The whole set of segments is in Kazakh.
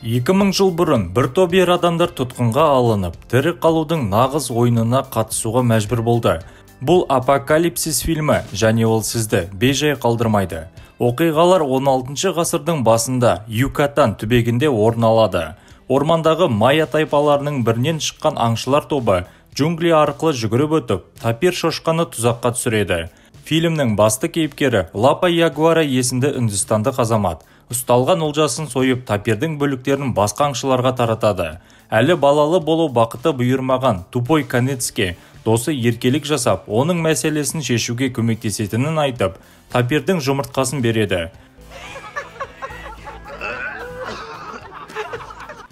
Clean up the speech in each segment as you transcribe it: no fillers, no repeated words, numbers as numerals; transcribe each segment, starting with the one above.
2000 жыл бұрын бір топ ер адамдар тұтқынға алынып, тірі қалудың нағыз ойынына қатысуға мәжбүр болды. Бұл апокалипсис фильмі, және ол сізді бейжай қалдырмайды. Оқиғалар 16 ғасырдың басында Юкатан түбегінде орын алады. Ормандағы майя тайпаларының бірінен шыққан аңшылар тобы джунгли арқылы жүгіріп өтіп, тапир шошқаны тұзаққа түсіреді. Фильмнің басты кейіпкері Лапа Ягуара есімді үндістандық азамат. Ұсталған олжасын сойып, тапирдің бөліктерін басқа аңшыларға таратады. Әлі балалы болу бақыты бұйырмаған Тупой Канецке досы еркелік жасап, оның мәселесін шешуге көмектесетінін айтып, тапирдің жұмыртқасын береді.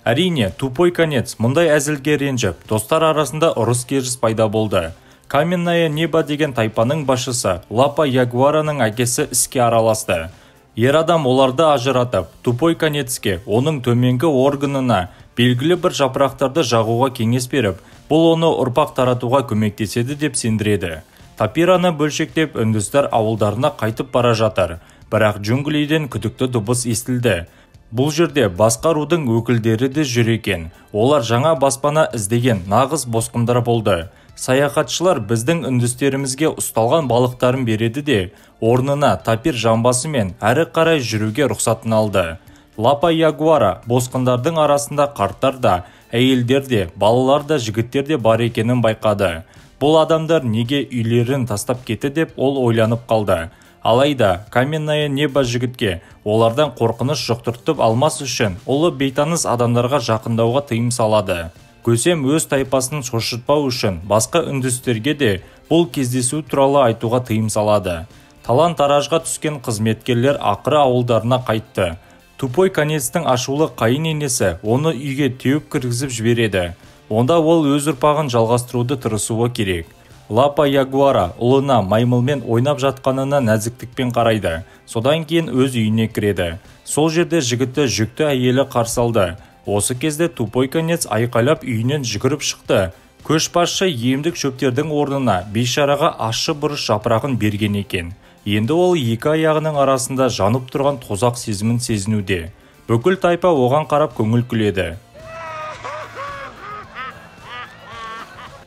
Әрине, Тупой Канец мұндай әзілге ренжіп, достар арасында ұрыс-керіс пайда болды. Каменное небо деген тайпаның басшысы Лапа Ягуараның әкесі іске араласты. Ер адам оларды ажыратып, Тупой Канецке оның төменгі органына белгілі бір жапырақтарды жағуға кеңес беріп, бұл оны ұрпақ таратуға көмектеседі деп сендіреді. Тапираны бөлшектеп үндістер ауылдарына қайтып бара жатыр, бірақ джунглиден күдікті дыбыс естілді. Бұл жерде басқа рудың өкілдері де жүр екен. Олар жаңа баспана іздеген нағыз босқындар болды. Саяхатшылар біздің үндістерімізге ұсталған балықтарын береді де, орнына тапир жамбасы мен әрі қарай жүруге рұқсатын алды. Лапа Ягуара босқындардың арасында қарттар да, әйелдер де, балалар да, жігіттер де бар екенін байқады. Бұл адамдар неге үйлерін тастап кетті деп ол ойланып қалды. Алайда, каменное небо жігітке олардан қорқыныш жұқтыртып алмас үшін ұлы бейтаныс адамдарға жақындауға тыйым салады. Көсем өз тайпасын шошытпау үшін басқа үндістерге де бұл кездесу туралы айтуға тыйым салады. Талан-таражға түскен қызметкерлер ақыры ауылдарына қайтты. Тупой Канецтің ашулы қайын енесі оны үйге теуіп кіргізіп жібереді. Онда ол өз ұрпағын жалғастыруды тырысуы керек. Лапа Ягуара ұлына маймылмен ойнап жатқанына нәзіктікпен қарайды. Содан кейін өз үйіне кіреді. Сол жерде жігітті жүкті әйелі қарсы алды. Осы кезде Тупой Канец айқайлап үйінен жүгіріп шықты. Көшбасшы емдік шөптердің орнына бейшараға ащы бұрыш жапырағын берген екен. Енді ол екі аяғының арасында жанып тұрған тозақ сезімін сезінуде. Бүкіл тайпа оған қарап көңіл күледі.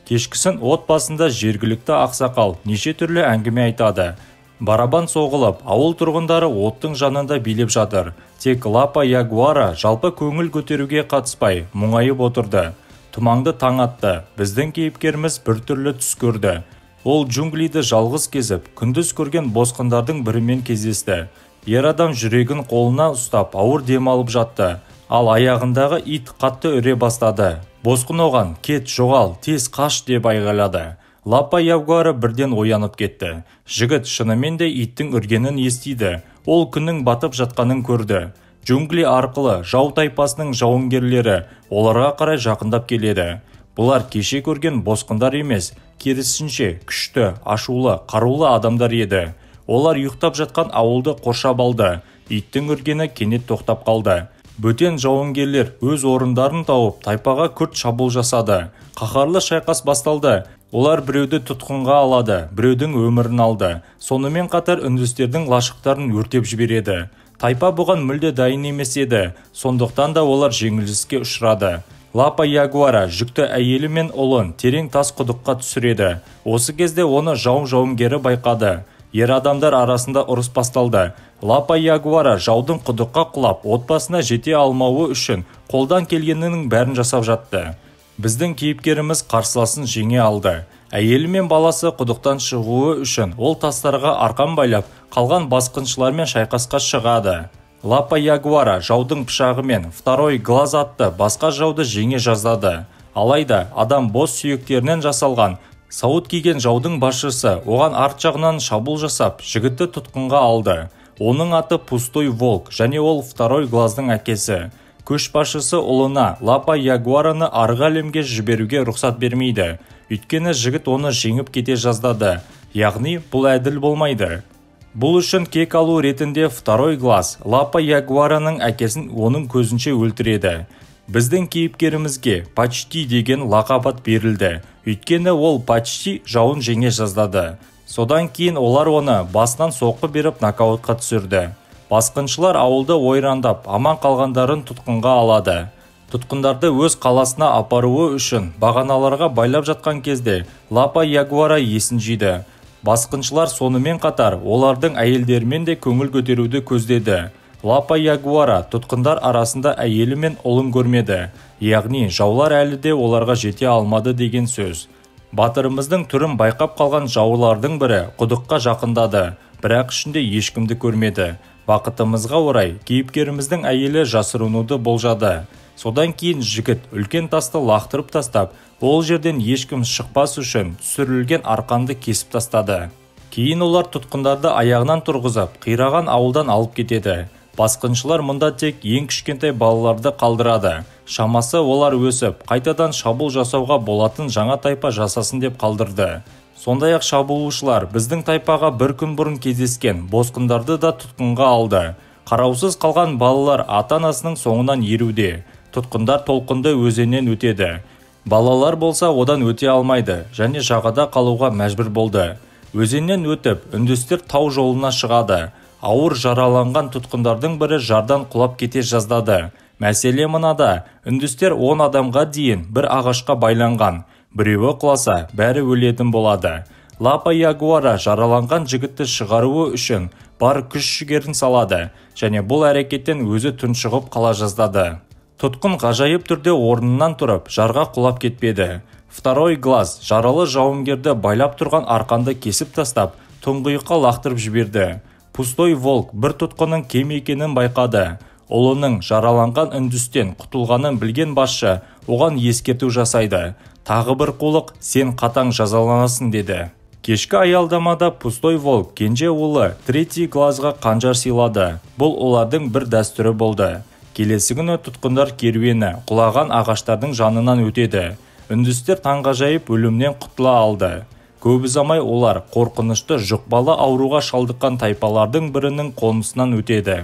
Кешкісін отбасында жергілікті ақсақал неше түрлі әңгіме айтады. Барабан соғылып, ауыл тұрғындары оттың жанында билеп жатыр. Тек Лапа Ягуара жалпы көңіл көтеруге қатыспай, мұңайып отырды. Тұмаңды таң атты. Біздің кейіпкеріміз бір түрлі түс көрді. Ол джунглиді жалғыз кезіп, күндіз көрген босқындардың бірімен кездесті. Ер адам жүрегін қолына ұстап, ауыр дем алып жатты. Ал аяғындағы ит қатты үре бастады. Босқын оған, кет, жоғал, тез қаш деп айғайлады. Лапа Ягуара бірден оянып кетті. Жігіт шынымен де иттің үргенін естиді. Ол күннің батып жатқанын көрді. Джунгли арқылы жау тайпасының жауынгерлері оларға қарай жақындап келеді. Бұлар кеше көрген босқындар емес, керісінше күшті, ашулы, қарулы адамдар еді. Олар ұйықтап жатқан ауылды қоршап алды. Иттің үргені кенет тоқтап қалды. Бөтен жауынгерлер өз орындарын тауып, тайпаға күрт шабуыл жасады. Қаһарлы шайқас басталды. Олар біреуді тұтқынға алады, біреудің өмірін алды. Сонымен қатар үндістердің лашықтарын өртеп жібереді. Тайпа бұған мүлде дайын емес еді. Сондықтан да олар жеңіліске ұшырады. Лапа Ягуара жүкті әйелі мен ұлын терең тас құдыққа түсіреді. Осы кезде оны жауынгері байқады. Ер адамдар арасында ұрыс басталды. Лапа Ягуара жаудың құдыққа құлап, отбасына жете алмауы үшін қолдан келгенінің бәрін жасап жатты. Біздің кейіпкеріміз қарсыласын жеңе алды. Әйелі мен баласы құдықтан шығуы үшін ол тастарға арқан байлап, қалған басқыншылармен шайқасқа шығады. Лапа Ягуара жаудың пышағы мен второй глаз атты басқа жауды жеңе жаздады. Алайда адам бос сүйектерінен жасалған сауыт киген жаудың басшысы оған арт жағынан шабуыл жасап, жігітті тұтқынға алды. Оның аты Пустой Волк, және ол второй глаздың әкесі. Көшбасшысы ұлына Лапа Ягуараны арғы әлемге жіберуге рұқсат бермейді. Өйткені жігіт оны жеңіп кете жаздады. Яғни бұл әділ болмайды. Бұл үшін кек алу ретінде второй глаз Лапа Ягуараның әкесін оның көзінше өлтіреді. Біздің кейіпкерімізге почти деген лақап ат берілді. Өйткені ол почти жауын жеңе жаздады. Содан кейін олар оны басынан соққы беріп нокаутқа түсірді. Басқыншылар ауылды ойрандап, аман қалғандарын тұтқынға алады. Тұтқындарды өз қаласына апаруы үшін бағаналарға байлап жатқан кезде Лапа Ягуара есін жиды. Басқыншылар сонымен қатар олардың әйелдерімен де көңіл көтеруді көздеді. Лапа Ягуара тұтқындар арасында әйелі мен ұлын көрмеді, яғни жаулар әлі де оларға жете алмады деген сөз. Батырымыздың түрін байқап қалған жаулардың бірі құдыққа жақындады, бірақ ішінде ешкімді көрмеді. Бақытымызға орай, кейіпкеріміздің әйелі жасырынуды болжады. Содан кейін жігіт үлкен тасты лақтырып тастап, ол жерден ешкім шықпас үшін түсірілген арқанды кесіп тастады. Кейін олар тұтқындарды аяғынан тұрғызып, қираған ауылдан алып кетеді. Басқыншылар мұнда тек ең кішкентай балаларды қалдырады. Шамасы олар өсіп, қайтадан шабуыл жасауға болатын жаңа тайпа жасасын деп қалдырды. Сондай-ақ шабуылшылар біздің тайпаға бір күн бұрын кездескен босқындарды да тұтқынға алды. Қараусыз қалған балалар ата-анасының соңынан еруде. Тұтқындар толқынды өзеннен өтеді. Балалар болса одан өте алмайды және жағада қалуға мәжбүр болды. Өзеннен өтіп, үндістер тау жолына шығады. Ауыр жараланған тұтқындардың бірі жардан құлап кете жаздады. Мәселе мынада, үндістер 10 адамға дейін бір ағашқа байланған. Біреуі құласа, бәрі өлетін болады. Лапа Ягуара жараланған жігітті шығаруы үшін бар күш-жігерін салады және бұл әрекеттен өзі тұншығып қала жаздады. Тұтқын ғажайып түрде орнынан тұрып, жарға құлап кетпеді. Второй глаз жаралы жауынгерді байлап тұрған арқанды кесіп тастап, тұңғиыққа лақтырып жіберді. Пустой волк бір тұтқынның кем екенін байқады. Ұлының жараланған үндістен құтылғанын білген басшы оған ескерту жасайды. Тағы бір қулық, сен қатаң жазаланасың деді. Кешкі аялдамада Пустой волк кенже ұлы третий глазға қанжар сыйлады. Бұл олардың бір дәстүрі болды. Келесі күні тұтқындар керуені құлаған ағаштардың жанынан өтеді. Үндістер таңғажайып өлімнен құтыла алды. Көп ұзамай олар қорқынышты жұқпалы ауруға шалдыққан тайпалардың бірінің қонысынан өтеді.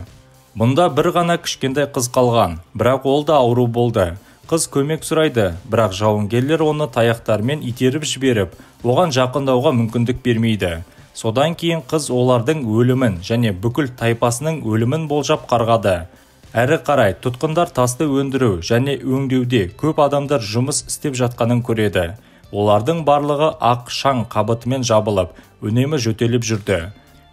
Мұнда бір ғана кішкентай қыз қалған, бірақ ол да ауру болды. Қыз көмек сұрайды, бірақ жауынгерлер оны таяқтармен итеріп жіберіп, оған жақындауға мүмкіндік бермейді. Содан кейін қыз олардың өлімін және бүкіл тайпасының өлімін болжап қарғады. Әрі қарай тұтқындар тасты өндіру және өңдеуде көп адамдар жұмыс істеп жатқанын көреді. Олардың барлығы ақ шаң қабытымен жабылып, үнемі жөтеліп жүрді.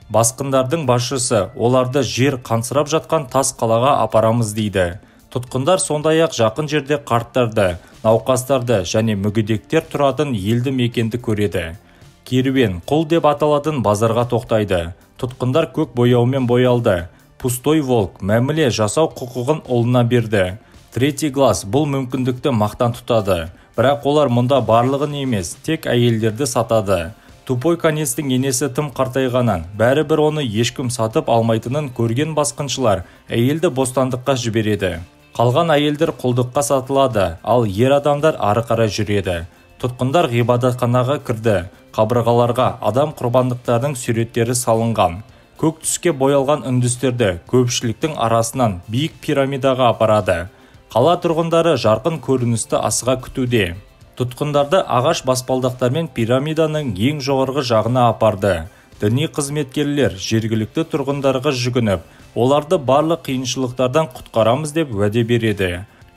Басқындардың басшысы оларды жер қансырап жатқан тас қалаға апарамыз дейді. Тұтқындар сондай-ақ жақын жерде қарттарды, науқастарды және мүгедектер тұратын елді мекенді көреді. Керуен құл деп аталатын базарға тоқтайды. Тұтқындар көк бояумен боялды. Пустой волк мәміле жасау құқығын ұлына берді. Третий глаз бұл мүмкіндікті мақтан тұтады. Бірақ олар мұнда барлығын емес, тек әйелдерді сатады. Тупой конестің енесі тым қартайғанын, бәрібір оны ешкім сатып алмайтынын көрген басқыншылар әйелді бостандыққа жібереді. Қалған әйелдер құлдыққа сатылады, ал ер адамдар ары қарай жүреді. Тұтқындар ғибадатханаға кірді. Қабырғаларға адам құрбандықтардың суреттері салынған. Көк түске боялған үндістерді көпшіліктің арасынан биік пирамидаға апарады. Қала тұрғындары жарқын көріністі асыға күтуде. Тұтқындарды ағаш баспалдақтармен пирамиданың ең жоғарғы жағына апарды. Діни қызметкерлер жергілікті тұрғындарға жүгініп, оларды барлық қиыншылықтардан құтқарамыз деп уәде береді.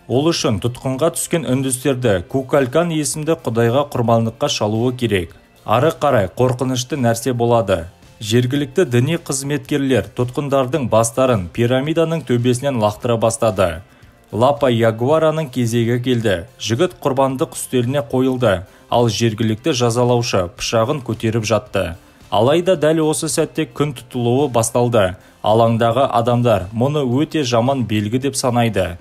Ол үшін тұтқынға түскен үндістерді Кукалкан есімді құдайға құрбандыққа шалуы керек. Ары қарай қорқынышты нәрсе болады. Жергілікті діни қызметкерлер тұтқындардың бастарын пирамиданың төбесінен лақтыра бастады. Лапа Ягуараның кезегі келді. Жігіт құрбандық үстеліне қойылды, ал жергілікті жазалаушы пышағын көтеріп жатты. Алайда дәл осы сәтте күн тұтылуы басталды. Алаңдағы адамдар мұны өте жаман белгі деп санайды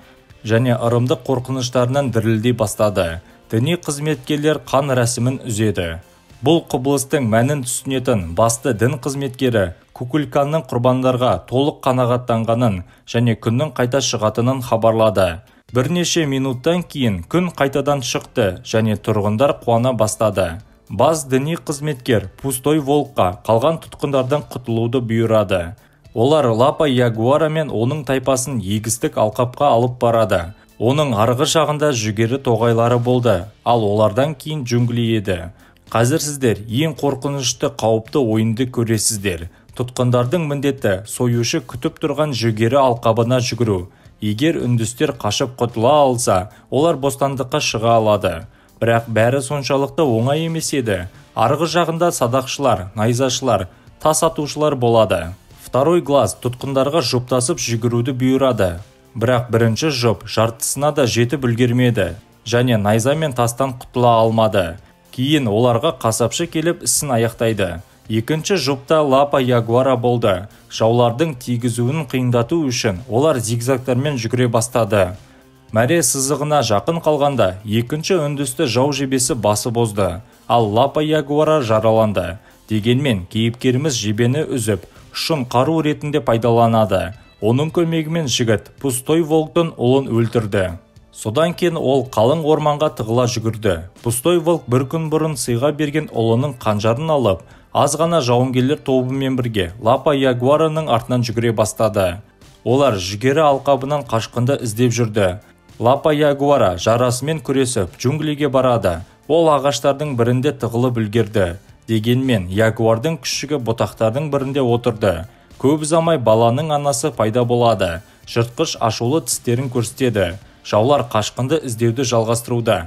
және ырымдық қорқыныштарынан дірілдей бастады. Діни қызметкерлер қан рәсімін үзеді. Бұл құбылыстың мәнін түсінетін басты дін қызметкері Кукулканның құрбандарға толық қанағаттанғанын және күннің қайта шығатынын хабарлады. Бірнеше минуттан кейін күн қайтадан шықты және тұрғындар қуана бастады. Бас діни қызметкер Пустой волкқа қалған тұтқындардан құтылуды бұйырады. Олар Лапа Ягуара мен оның тайпасын егістік алқапқа алып барады. Оның арғы жағында жүгері тоғайлары болды, ал олардан кейін джунгли еді. Қазір сіздер ең қорқынышты қауіпті ойынды көресіздер. Тұтқындардың міндеті союшы күтіп тұрған жүгері алқабына жүгіру. Егер үндістер қашып құтыла алса, олар бостандыққа шыға алады. Бірақ бәрі соншалықты оңай емес еді. Арғы жағында садақшылар, найзашылар, тас атушылар болады. Второй глаз тұтқындарға жұптасып жүгіруді бұйырады. Бірақ бірінші жұп жартысына да жетіп үлгермеді және найза мен тастан құтыла алмады. Кейін оларға қасапшы келіп ісін аяқтайды. Екінші жұпта Лапа Ягуара болды. Жаулардың тигізуін қиындату үшін олар зигзагтармен жүгіре бастады. Мәре сызығына жақын қалғанда екінші үндісті жау жебесі басы бозды, ал Лапа Ягуара жараланды. Дегенмен кейіпкеріміз жебені үзіп, ұшын қару ретінде пайдаланады. Оның көмегімен жігіт Пустой волктың ұлын өлтірді. Содан кейін ол қалың орманға тығыла жүгірді. Пустой волк бір күн бұрын сыйға берген ұлының қанжарын алып, аз ғана жауынгерлер тобымен бірге Лапа Ягуараның артынан жүгіре бастады. Олар жүгері алқабынан қашқынды іздеп жүрді. Лапа Ягуара жарасымен күресіп джунглиге барады. Ол ағаштардың бірінде тығылып үлгерді. Дегенмен ягуардың күшігі бұтақтардың бірінде отырды. Көп ұзамай баланың анасы пайда болады. Жыртқыш ашулы тістерін көрсетеді. Жаулар қашқынды іздеуді жалғастыруда.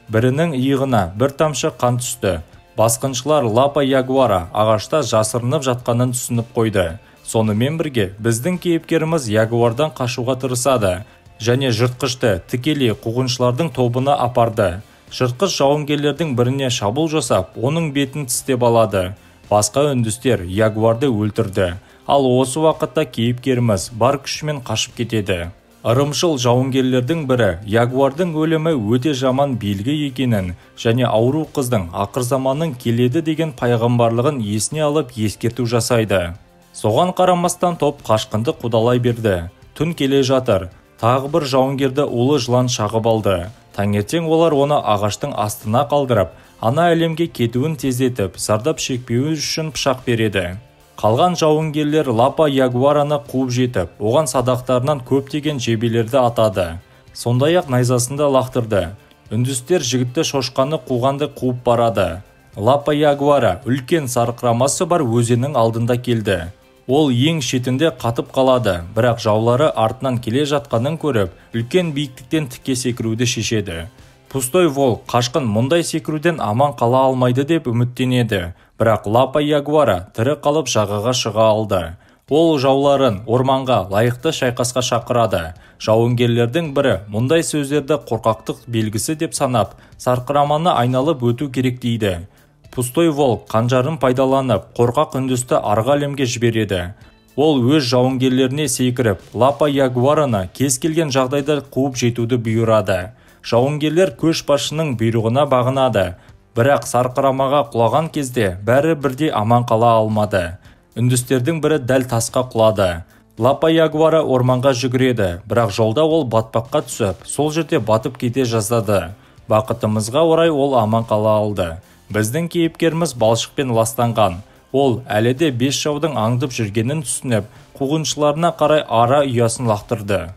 Бірінің иығына бір тамшы қан түсті. Басқыншылар Лапа Ягуара ағашта жасырынып жатқанын түсініп қойды. Сонымен бірге біздің кейіпкеріміз ягуардан қашуға тырысады және жыртқышты тікелей қуғыншылардың тобына апарды. Жыртқыш жауынгерлердің біріне шабуыл жасап, оның бетін тістеп алады. Басқа үндістер ягуарды өлтірді. Ал осы уақытта кейіпкеріміз бар күшімен қашып кетеді. Ырымшыл жауынгерлердің бірі ягуардың өлімі өте жаман белгі екенін және ауру қыздың ақырзаманның келеді деген пайғамбарлығын есіне алып ескерту жасайды. Соған қарамастан топ қашқынды қудалай берді. Түн келе жатыр. Тағы бір жауынгерді улы жылан шағып алды. Таңертең олар оны ағаштың астына қалдырып, ана әлемге кетуін тездетіп, зардап шекпеуі үшін пышақ береді. Қалған жауынгерлер Лапа Ягуараны қуып жетіп, оған садақтарынан көптеген жебелерді атады. Сондай-ақ найзасында лақтырды. Үндістер жігітті шошқаны қуғанды қуып барады. Лапа Ягуара үлкен сарқырамасы бар өзеннің алдында келді. Ол ең шетінде қатып қалады, бірақ жаулары артынан келе жатқанын көріп, үлкен биіктіктен тіке секіруді шешеді. Пустой волк қашқын мұндай секіруден аман қала алмайды деп үміттенеді, бірақ Лапа Ягуара тірі қалып жағаға шыға алды. Ол жауларын орманға лайықты шайқасқа шақырады. Жауынгерлердің бірі мұндай сөздерді қорқақтық белгісі деп санап, сарқыраманы айналып өту керек дейді. Пустой волк қанжарын пайдаланып, қорқақ үндісті арғы әлемге жібереді. Ол өз жауынгерлеріне секіріп, Лапа Ягуараны кез келген жағдайда қуып жетуді бұйырады. Жауынгерлер көшбасшының бұйрығына бағынады. Бірақ сарқырамаға құлаған кезде бәрі бірдей аман қала алмады. Үндістердің бірі дәл тасқа құлады. Лапа Ягуара орманға жүгіреді, бірақ жолда ол батпаққа түсіп, сол жерде батып кете жаздады. Бақытымызға орай ол аман қала алды. Біздің кейіпкеріміз балшықпен ластанған. Ол әлі де 5 жаудың аңдып жүргенін түсініп, қуғыншыларына қарай ара ұясын лақтырды.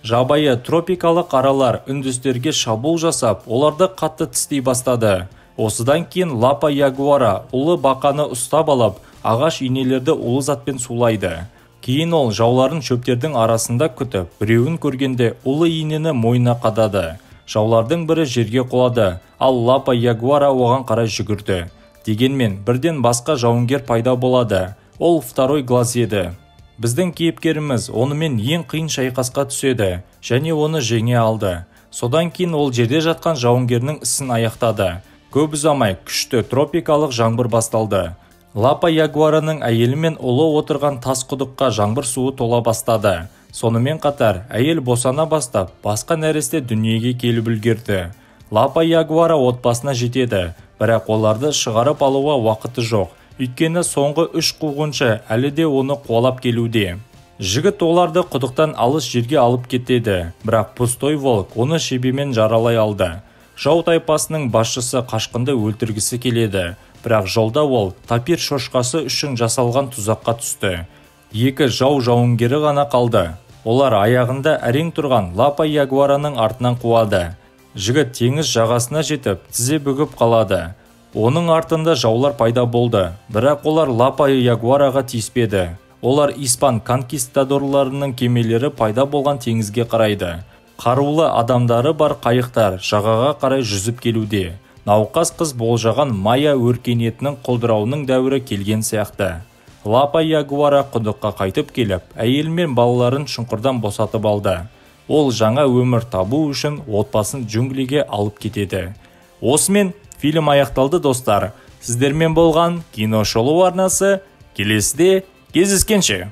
Жабайы тропикалық аралар үндістерге шабуыл жасап, оларды қатты тістей бастады. Осыдан кейін Лапа Ягуара ұлы бақаны ұстап алып, ағаш инелерді улы затпен сулайды. Кейін ол жауларын шөптердің арасында күтіп, біреуін көргенде улы инені мойнына қадады. Жаулардың бірі жерге құлады, ал Лапа Ягуара оған қарай жүгірді. Дегенмен бірден басқа жауынгер пайда болады. Ол второй глаз еді. Біздің кейіпкеріміз онымен ең қиын шайқасқа түседі және оны жеңе алды. Содан кейін ол жерде жатқан жауынгерінің ісін аяқтады. Көп ұзамай күшті тропикалық жаңбыр басталды. Лапа Ягуараның әйелі мен ұлы отырған тас құдыққа жаңбыр суы тола бастады. Сонымен қатар әйел босана бастап, басқа нәресте дүниеге келіп үлгерді. Лапа Ягуара отбасына жетеді, бірақ оларды шығарып алуға уақыты жоқ. Өйткені соңғы 3 қуғыншы әлі де оны қуалап келуде. Жігіт оларды құдықтан алыс жерге алып кетеді, бірақ Пустой волк оны шебемен жаралай алды. Жау тайпасының басшысы қашқынды өлтіргісі келеді, бірақ жолда ол тапир шошқасы үшін жасалған тұзаққа түсті. 2 жауынгері ғана қалды. Олар аяғында әрең тұрған Лапа Ягуараның артынан қуады. Жігіт теңіз жағасына жетіп, тізе бүгіп қалады. Оның артында жаулар пайда болды, бірақ олар Лапа Ягуараға тиіспеді. Олар испан конкистадорларының кемелері пайда болған теңізге қарайды. Қарулы адамдары бар қайықтар жағаға қарай жүзіп келуде. Науқас қыз болжаған майя өркениетінің құлдырауының дәуірі келген сияқты. Лапа Ягуара құдыққа қайтып келіп, әйел мен балаларын шұңқырдан босатып алды. Ол жаңа өмір табу үшін отбасын джунглиге алып кетеді. Осымен фильм аяқталды достар. Сіздермен болған Киношолу арнасы. Келесіде кездескенше.